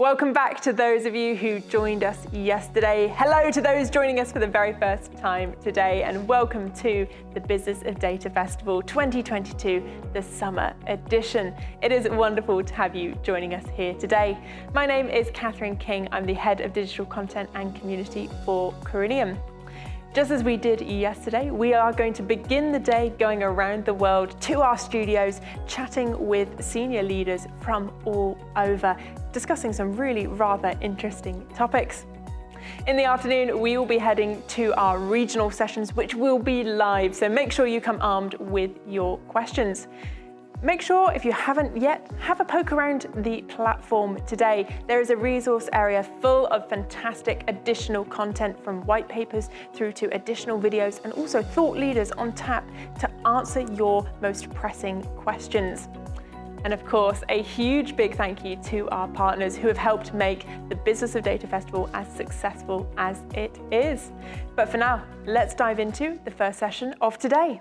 Welcome back to those of you who joined us yesterday. Hello to those joining us for the very first time today, and welcome to the Business of Data Festival 2022, the summer edition. It is wonderful to have you joining us here today. My name is Catherine King. I'm the Head of Digital Content and Community for Corinium. Just as we did yesterday, we are going to begin the day going around the world to our studios, chatting with senior leaders from all over, discussing some really rather interesting topics. In the afternoon, we will be heading to our regional sessions, which will be live, so make sure you come armed with your questions. Make sure, if you haven't yet, have a poke around the platform today. There is a resource area full of fantastic additional content, from white papers through to additional videos, and also thought leaders on tap to answer your most pressing questions. And of course, a huge big thank you to our partners who have helped make the Business of Data Festival as successful as it is. But for now, let's dive into the first session of today.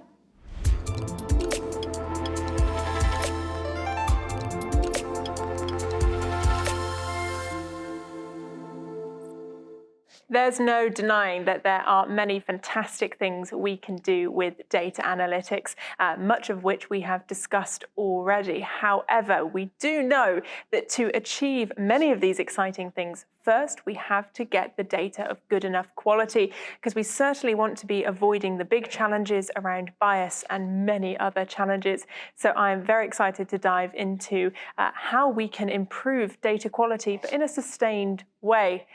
There's no denying that there are many fantastic things we can do with data analytics, much of which we have discussed already. However, we do know that to achieve many of these exciting things, first, we have to get the data of good enough quality, because we certainly want to be avoiding the big challenges around bias and many other challenges. So I'm very excited to dive into how we can improve data quality, but in a sustained way.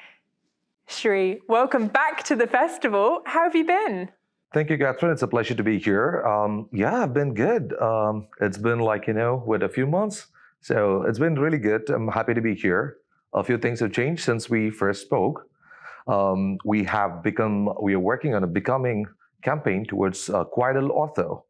Shree, welcome back to the festival. How have you been? Thank you, Catherine. It's a pleasure to be here. Yeah, I've been good. It's been with a few months. So it's been really good. I'm happy to be here. A few things have changed since we first spoke. We are working on a becoming campaign towards Quidel Ortho.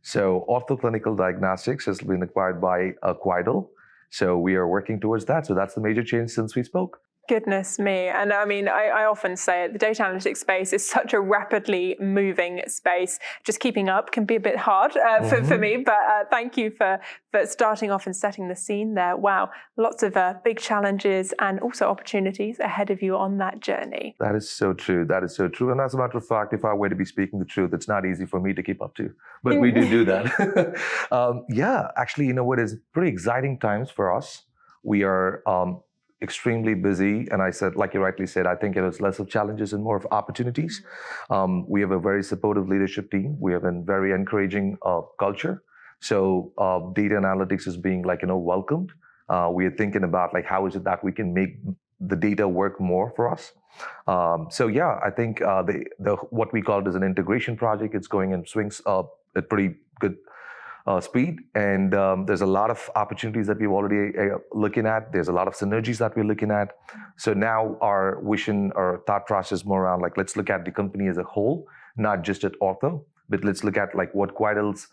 So Ortho Clinical Diagnostics has been acquired by Quidel. So we are working towards that. So that's the major change since we spoke. Goodness me. And I mean, I often say it, the data analytics space is such a rapidly moving space. Just keeping up can be a bit hard for me, but thank you for starting off and setting the scene there. Wow, lots of big challenges and also opportunities ahead of you on that journey. That is so true. That is so true. And as a matter of fact, if I were to be speaking the truth, it's not easy for me to keep up to, but we do that. Yeah, actually, you know what, is pretty exciting times for us. We are extremely busy, and I said, like you rightly said, I think it was less of challenges and more of opportunities. We have a very supportive leadership team. We have a very encouraging culture. So data analytics is being welcomed. We are thinking about how is it that we can make the data work more for us. So yeah, I think what we call it as an integration project, it's going in swings at pretty good speed, and there's a lot of opportunities that we've already looking at. There's a lot of synergies that we're looking at. So now our vision or thought process is more around let's look at the company as a whole, not just at Ortho, but let's look at what Quidel's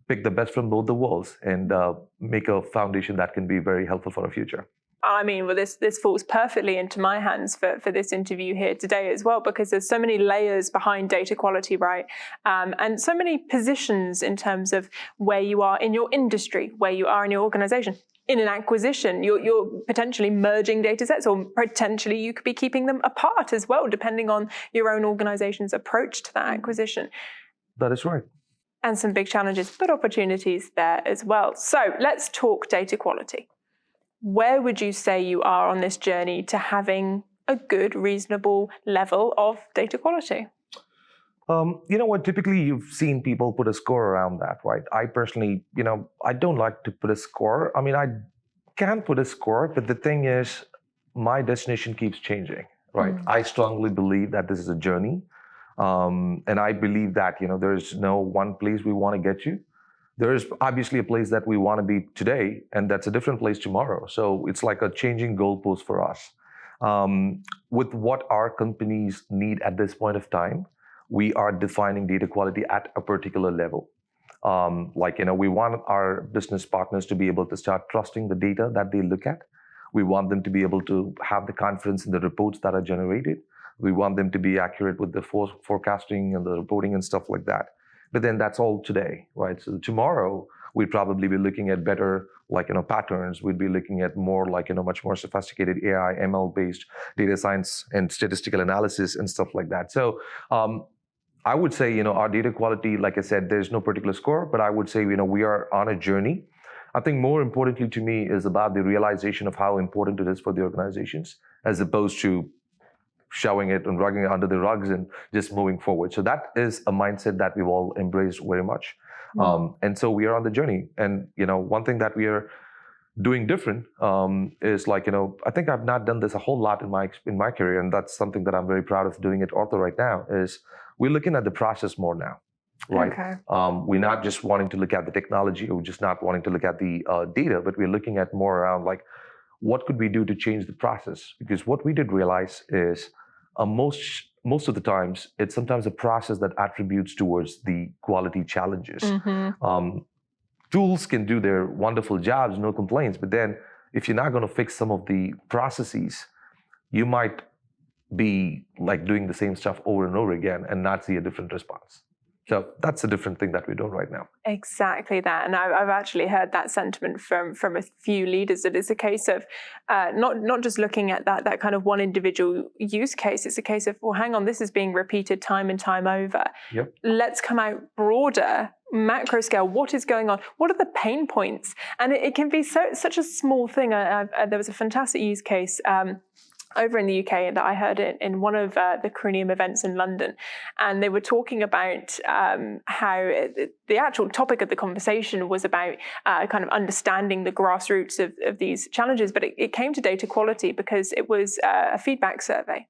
pick the best from both the worlds and make a foundation that can be very helpful for our future. I mean, well, this falls perfectly into my hands for this interview here today as well, because there's so many layers behind data quality, right? And so many positions in terms of where you are in your industry, where you are in your organization. In an acquisition, you're potentially merging data sets, or potentially you could be keeping them apart as well, depending on your own organization's approach to that acquisition. That is right. And some big challenges, but opportunities there as well. So let's talk data quality. Where would you say you are on this journey to having a good, reasonable level of data quality? You know what, typically you've seen people put a score around that, right? I personally, I don't like to put a score. I mean, I can put a score, but the thing is, my destination keeps changing, right? I strongly believe that this is a journey. And I believe that, there's no one place we want to get you. There is obviously a place that we want to be today, and that's a different place tomorrow. So it's like a changing goalpost for us. With what our companies need at this point of time, we are defining data quality at a particular level. We want our business partners to be able to start trusting the data that they look at. We want them to be able to have the confidence in the reports that are generated. We want them to be accurate with the forecasting and the reporting and stuff like that. But then that's all today, right? So tomorrow, we'd probably be looking at better patterns. We'd be looking at more much more sophisticated AI, ML-based data science and statistical analysis and stuff like that. So I would say, our data quality, like I said, there's no particular score, but I would say, we are on a journey. I think more importantly to me is about the realization of how important it is for the organizations, as opposed to shoving it and rugging it under the rugs and just moving forward. So that is a mindset that we've all embraced very much. And so we are on the journey. And, one thing that we are doing different is I think I've not done this a whole lot in my career, and that's something that I'm very proud of doing at Ortho right now, is we're looking at the process more now, right? Okay. We're not just wanting to look at the technology, or we're just not wanting to look at the data, but we're looking at more around what could we do to change the process? Because what we did realize is most of the times, it's sometimes a process that attributes towards the quality challenges. Tools can do their wonderful jobs, no complaints, but then if you're not going to fix some of the processes, you might be doing the same stuff over and over again and not see a different response. So that's a different thing that we're doing right now. Exactly that. And I've actually heard that sentiment from a few leaders, that it's a case of not just looking at that kind of one individual use case. It's a case of, well, hang on, this is being repeated time and time over. Yep. Let's come out broader, macro scale. What is going on? What are the pain points? And it can be such a small thing. There was a fantastic use case over in the UK that I heard it in one of the Cranium events in London, and they were talking about how the actual topic of the conversation was about kind of understanding the grassroots of these challenges, but it came to data quality because it was a feedback survey.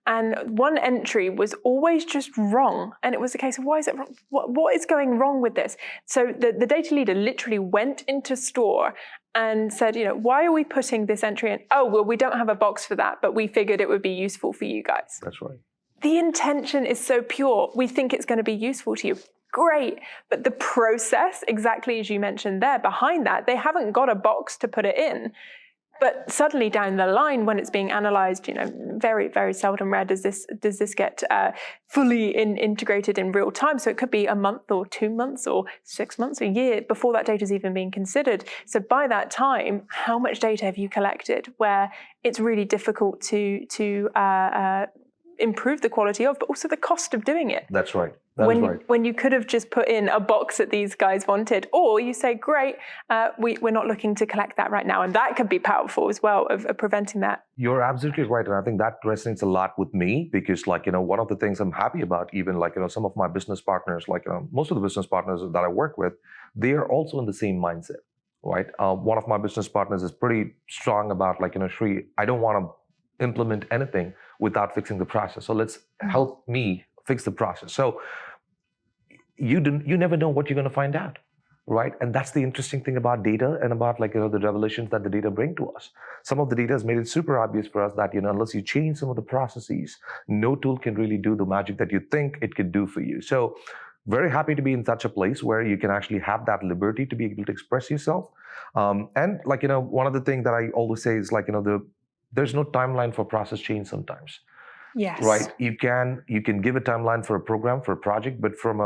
And one entry was always just wrong. And it was a case of, why is it wrong? What is going wrong with this? So the data leader literally went into store and said, why are we putting this entry in? Oh, well, we don't have a box for that, but we figured it would be useful for you guys. That's right. The intention is so pure. We think it's going to be useful to you. Great. But the process, exactly as you mentioned there, behind that, they haven't got a box to put it in. But suddenly down the line, when it's being analysed, very, very seldom rare does this get fully integrated in real time. So it could be a month or 2 months or 6 months, a year before that data is even being considered. So by that time, how much data have you collected where it's really difficult to improve the quality of, but also the cost of doing it? That's right. When you could have just put in a box that these guys wanted, or you say, great, we're not looking to collect that right now. And that could be powerful as well of preventing that. You're absolutely right. And I think that resonates a lot with me because one of the things I'm happy about, even some of my business partners, most of the business partners that I work with, they are also in the same mindset, right? One of my business partners is pretty strong about Shree, I don't want to implement anything without fixing the process. So let's help me fix the process. So you never know what you're going to find out, right? And that's the interesting thing about data and about the revelations that the data bring to us. Some of the data has made it super obvious for us that unless you change some of the processes, no tool can really do the magic that you think it could do for you. So very happy to be in such a place where you can actually have that liberty to be able to express yourself. And one of the things that I always say is there's no timeline for process change sometimes. Yes. Right. You can give a timeline for a program, for a project, but from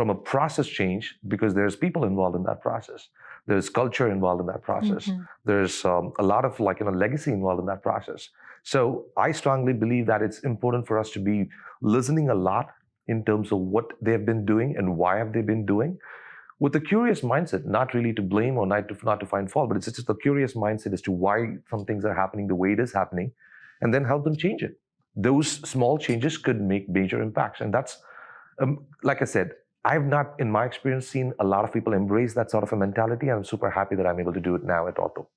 a process change, because there's people involved in that process. There's culture involved in that process. Mm-hmm. There's a lot of legacy involved in that process. So I strongly believe that it's important for us to be listening a lot in terms of what they've been doing and why have they been doing, with a curious mindset, not really to blame or not to find fault, but it's just a curious mindset as to why some things are happening the way it is happening, and then help them change it. Those small changes could make major impacts. And that's, like I said, I've not, in my experience, seen a lot of people embrace that sort of a mentality. And I'm super happy that I'm able to do it now at Ortho.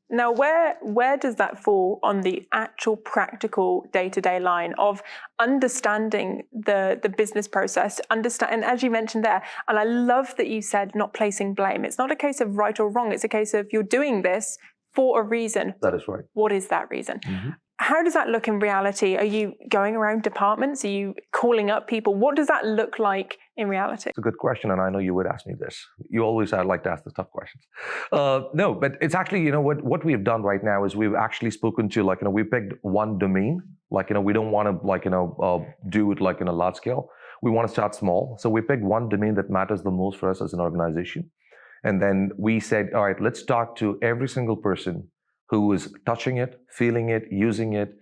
Now, where does that fall on the actual practical day-to-day line of understanding the business process, and as you mentioned there, and I love that you said not placing blame. It's not a case of right or wrong. It's a case of you're doing this for a reason. That is right. What is that reason? Mm-hmm. How does that look in reality? Are you going around departments? Are you calling up people? What does that look like in reality? It's a good question, and I know you would ask me this. You always like to ask the tough questions. No, but it's actually, what we've done right now is we've actually spoken to, we picked one domain. We don't want to, do it in a large scale. We want to start small. So we picked one domain that matters the most for us as an organization. And then we said, all right, let's talk to every single person who is touching it, feeling it, using it,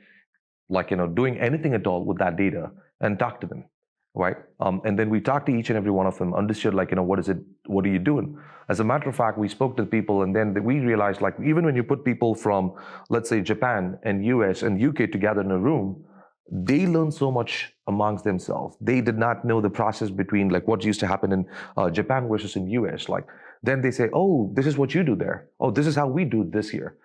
doing anything at all with that data, and talk to them, right? And then we talked to each and every one of them, understood, what is it, what are you doing? As a matter of fact, we spoke to the people, and then we realized, even when you put people from, let's say, Japan and US and UK together in a room, they learn so much amongst themselves. They did not know the process between what used to happen in Japan versus in US. Then they say, oh, this is what you do there. Oh, this is how we do this here.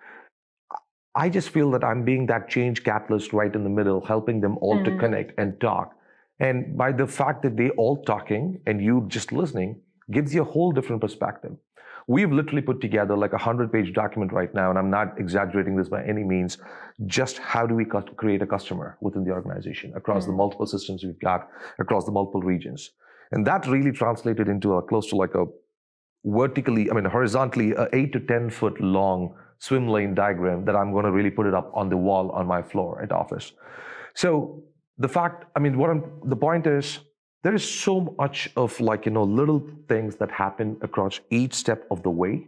I just feel that I'm being that change catalyst right in the middle, helping them all to connect and talk. And by the fact that they all talking and you just listening gives you a whole different perspective. We've literally put together a 100-page document right now, and I'm not exaggerating this by any means, just how do we create a customer within the organization across the multiple systems we've got, across the multiple regions. And that really translated into close to a horizontally, a 8 to 10 foot long swim lane diagram that I'm going to really put it up on the wall on my floor at office. So the point is, there is so much of little things that happen across each step of the way.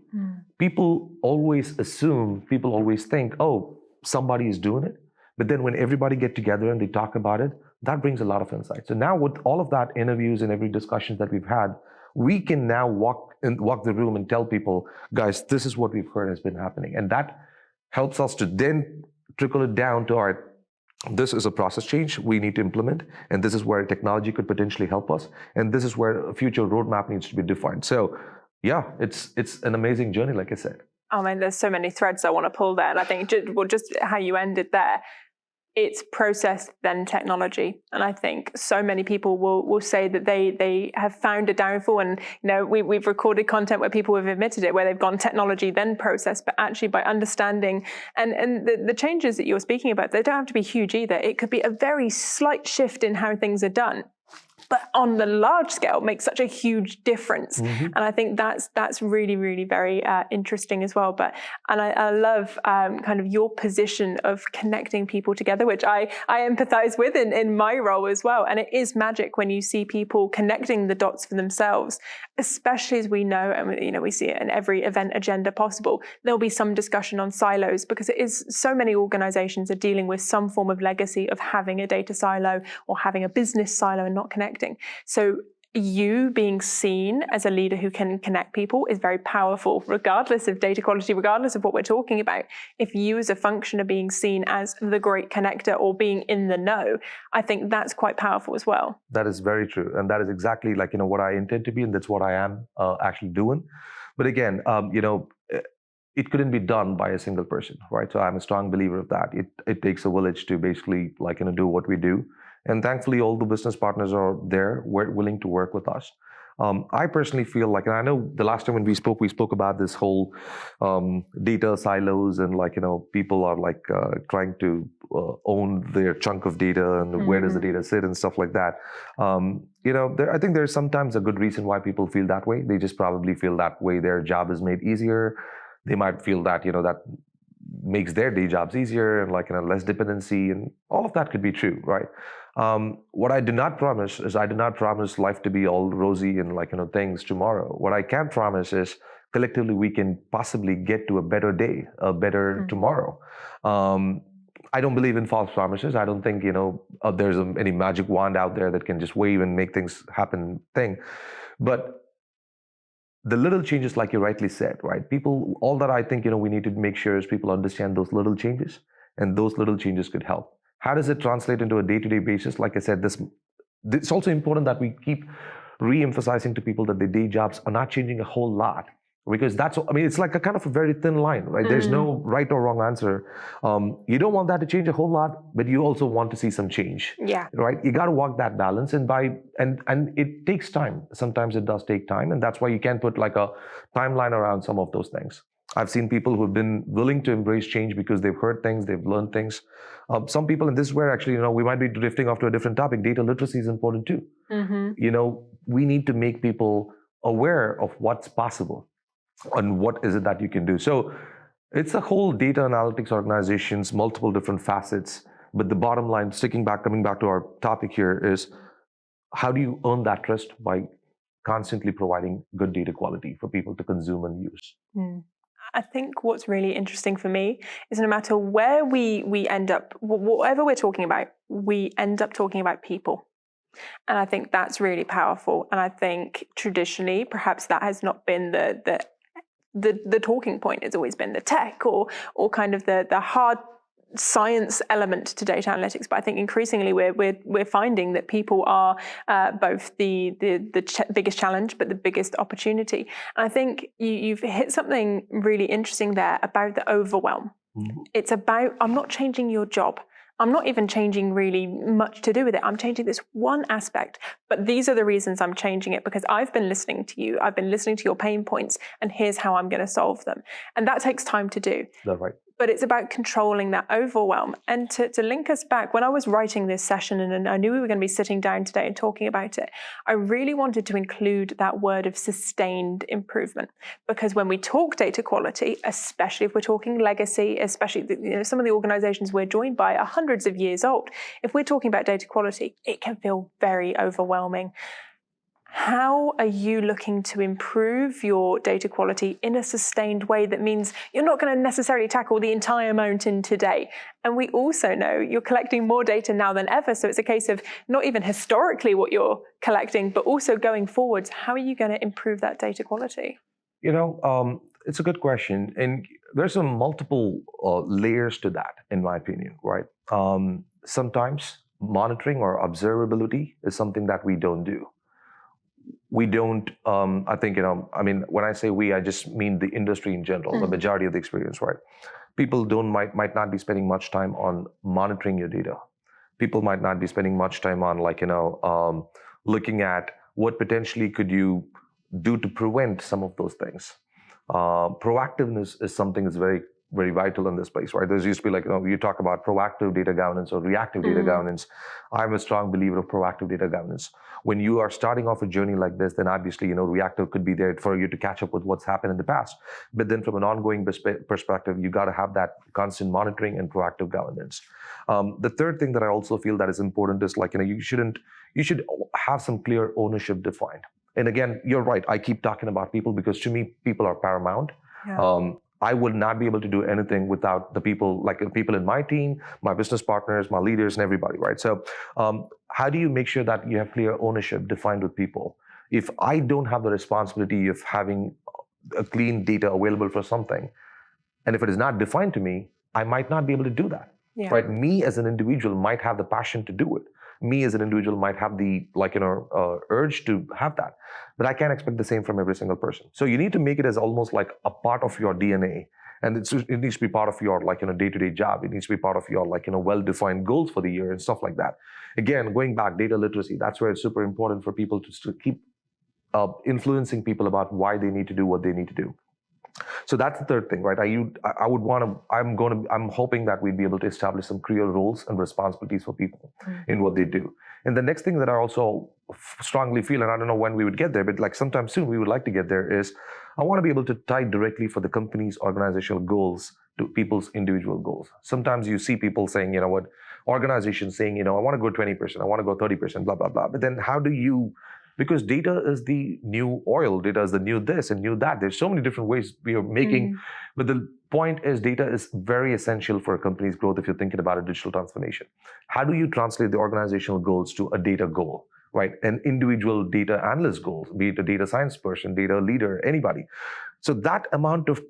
People always think, oh, somebody is doing it. But then when everybody get together and they talk about it, that brings a lot of insight. So now with all of that interviews and every discussions that we've had, we can now walk the room and tell people, guys, this is what we've heard has been happening. And that helps us to then trickle it down to, all right, this is a process change we need to implement, and this is where technology could potentially help us, and this is where a future roadmap needs to be defined. So yeah, it's an amazing journey, like I said. Oh man, there's so many threads I want to pull there. And I think just how you ended there, it's process then technology. And I think so many people will say that they have found a downfall. And we've recorded content where people have admitted it, where they've gone technology then process, but actually by understanding and the changes that you're speaking about, they don't have to be huge either. It could be a very slight shift in how things are done, but on the large scale makes such a huge difference. And I think that's really, really very interesting as well. And I love kind of your position of connecting people together, which I empathize with in my role as well. And it is magic when you see people connecting the dots for themselves, especially as we know, and we see it in every event agenda possible. There'll be some discussion on silos, because it is so many organizations are dealing with some form of legacy of having a data silo or having a business silo and not connecting. So you being seen as a leader who can connect people is very powerful, regardless of data quality, regardless of what we're talking about. If you as a function are being seen as the great connector or being in the know, I think that's quite powerful as well. That is very true. And that is exactly what I intend to be, and that's what I am actually doing. But again, it couldn't be done by a single person, right? So I'm a strong believer of that. It takes a village to basically do what we do. And thankfully, all the business partners are there, willing to work with us. I personally feel and I know the last time when we spoke about this whole data silos and people are trying to own their chunk of data and where does the data sit and stuff like that. I think there's sometimes a good reason why people feel that way. They just probably feel that way their job is made easier. They might feel that, that makes their day jobs easier and less dependency, and all of that could be true, right? What I do not promise is I do not promise life to be all rosy and things tomorrow. What I can promise is collectively we can possibly get to a better day, a better tomorrow. I don't believe in false promises. I don't think there's any magic wand out there that can just wave and make things happen thing. But the little changes, like you rightly said, right? People, all that I think we need to make sure is people understand those little changes, and those little changes could help. How does it translate into a day-to-day basis? Like I said, it's also important that we keep re-emphasizing to people that their day jobs are not changing a whole lot, because it's like a kind of a very thin line, right? There's no right or wrong answer. You don't want that to change a whole lot, but you also want to see some change. Yeah. Right? You got to walk that balance, and it takes time. Sometimes it does take time, and that's why you can't put a timeline around some of those things. I've seen people who've been willing to embrace change because they've heard things, they've learned things. Some people, and this is where actually, we might be drifting off to a different topic. Data literacy is important too. We need to make people aware of what's possible and what is it that you can do. So it's a whole data analytics organizations, multiple different facets. But the bottom line, coming back to our topic here, is how do you earn that trust? By constantly providing good data quality for people to consume and use. I think what's really interesting for me is no matter where we end up, whatever we're talking about, we end up talking about people. And I think that's really powerful. And I think traditionally, perhaps that has not been the talking point. It's always been the tech or kind of the hard science element to data analytics. But I think increasingly we're finding that people are both the biggest challenge, but the biggest opportunity. And I think you've hit something really interesting there about the overwhelm. It's about, I'm not changing your job. I'm not even changing really much to do with it. I'm changing this one aspect, but these are the reasons I'm changing it, because I've been listening to you. I've been listening to your pain points, and here's how I'm going to solve them. And that takes time to do. That's right. But it's about controlling that overwhelm. And to link us back, when I was writing this session and I knew we were going to be sitting down today and talking about it, I really wanted to include that word of sustained improvement. Because when we talk data quality, especially if we're talking legacy, especially some of the organizations we're joined by are hundreds of years old. If we're talking about data quality, it can feel very overwhelming. How are you looking to improve your data quality in a sustained way that means you're not going to necessarily tackle the entire mountain today? And we also know you're collecting more data now than ever. So it's a case of not even historically what you're collecting, but also going forwards. How are you going to improve that data quality? It's a good question. And there's multiple layers to that, in my opinion, right? Sometimes monitoring or observability is something that we don't do. We don't, I think, when I say we, I just mean the industry in general, the majority of the experience, right? People might not be spending much time on monitoring your data. People might not be spending much time on looking at what potentially could you do to prevent some of those things. Proactiveness is something that's very, very vital in this space, right? There's used to be you talk about proactive data governance or reactive data governance. I'm a strong believer of proactive data governance. When you are starting off a journey like this, then obviously, reactive could be there for you to catch up with what's happened in the past. But then from an ongoing perspective, you got to have that constant monitoring and proactive governance. The third thing that I also feel that is important is you should have some clear ownership defined. And again, you're right. I keep talking about people because to me, people are paramount. Yeah. I would not be able to do anything without the people, people in my team, my business partners, my leaders, and everybody, right? So how do you make sure that you have clear ownership defined with people? If I don't have the responsibility of having a clean data available for something, and if it is not defined to me, I might not be able to do that, right? Me as an individual might have the passion to do it. Me as an individual might have the urge to have that, but I can't expect the same from every single person. So you need to make it as almost like a part of your DNA, and it needs to be part of your day-to-day job. It needs to be part of your well-defined goals for the year and stuff like that. Again, going back, data literacy. That's where it's super important for people to keep influencing people about why they need to do what they need to do. So that's the third thing, right? I'm hoping that we'd be able to establish some clear roles and responsibilities for people in what they do. And the next thing that I also strongly feel, and I don't know when we would get there, but sometime soon we would like to get there, is I want to be able to tie directly for the company's organizational goals to people's individual goals. Sometimes you see people saying, organizations saying, I want to go 20%, I want to go 30%, blah, blah, blah. But then how do you, because data is the new oil, data is the new this and new that. There's so many different ways we are making, but the point is data is very essential for a company's growth if you're thinking about a digital transformation. How do you translate the organizational goals to a data goal, right? An individual data analyst goal, be it a data science person, data leader, anybody. So that amount of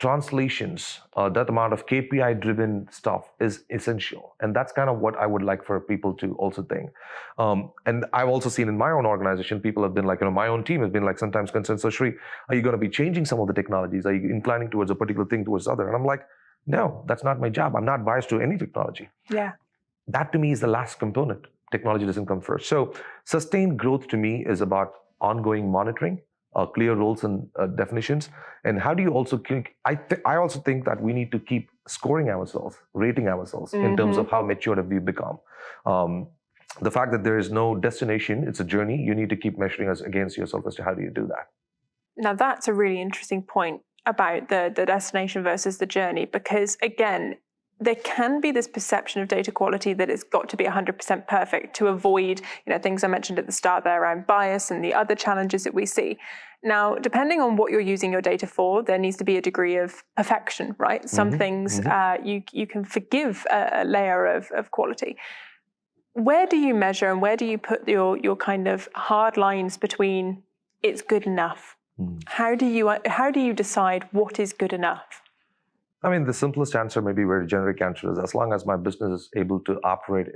translations, that amount of KPI-driven stuff is essential. And that's kind of what I would like for people to also think. And I've also seen in my own organization, people have been my own team has been sometimes concerned, so Shree, are you going to be changing some of the technologies? Are you inclining towards a particular thing towards the other? And I'm like, no, that's not my job. I'm not biased to any technology. Yeah. That to me is the last component. Technology doesn't come first. So sustained growth to me is about ongoing monitoring, clear roles and definitions. And how do you also I also think that we need to keep scoring ourselves, rating ourselves in terms of how mature have we become. The fact that there is no destination, it's a journey, you need to keep measuring us against yourself as to how do you do that. Now that's a really interesting point about the destination versus the journey, because again, there can be this perception of data quality that it's got to be 100% perfect to avoid, things I mentioned at the start there around bias and the other challenges that we see. Now, depending on what you're using your data for, there needs to be a degree of perfection, right? Some things you can forgive a layer of quality. Where do you measure and where do you put your kind of hard lines between it's good enough? How do you decide what is good enough? I mean, the simplest answer, maybe very generic answer, is as long as my business is able to operate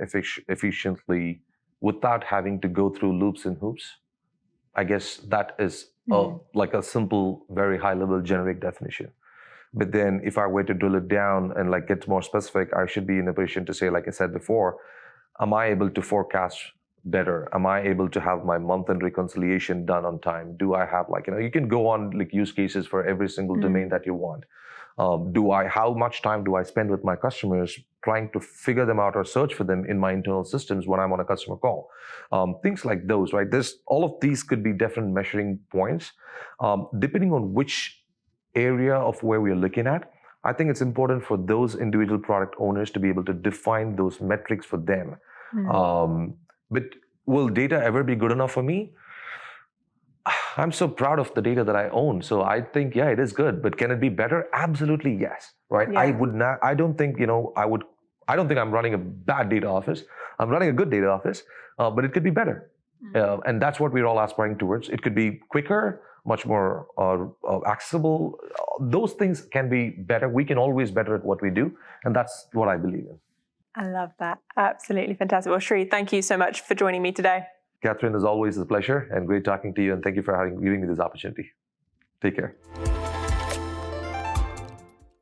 efficiently without having to go through loops and hoops. I guess that is like a simple, very high-level generic definition. But then if I were to drill it down and like get more specific, I should be in a position to say, like I said before, am I able to forecast better? Am I able to have my month-end reconciliation done on time? Do I have you can go on like use cases for every single domain that you want. How much time do I spend with my customers trying to figure them out or search for them in my internal systems when I'm on a customer call? Things like those, right? All of these could be different measuring points. Depending on which area of where we're looking at, I think it's important for those individual product owners to be able to define those metrics for them. But will data ever be good enough for me? I'm so proud of the data that I own. So I think, yeah, it is good, but can it be better? Absolutely, yes. Right? Yeah. I don't think I'm running a bad data office. I'm running a good data office, but it could be better. And that's what we're all aspiring towards. It could be quicker, much more accessible. Those things can be better. We can always better at what we do. And that's what I believe in. I love that. Absolutely fantastic. Well, Shree, thank you so much for joining me today. Catherine, as always, it's a pleasure and great talking to you. And thank you for giving me this opportunity. Take care.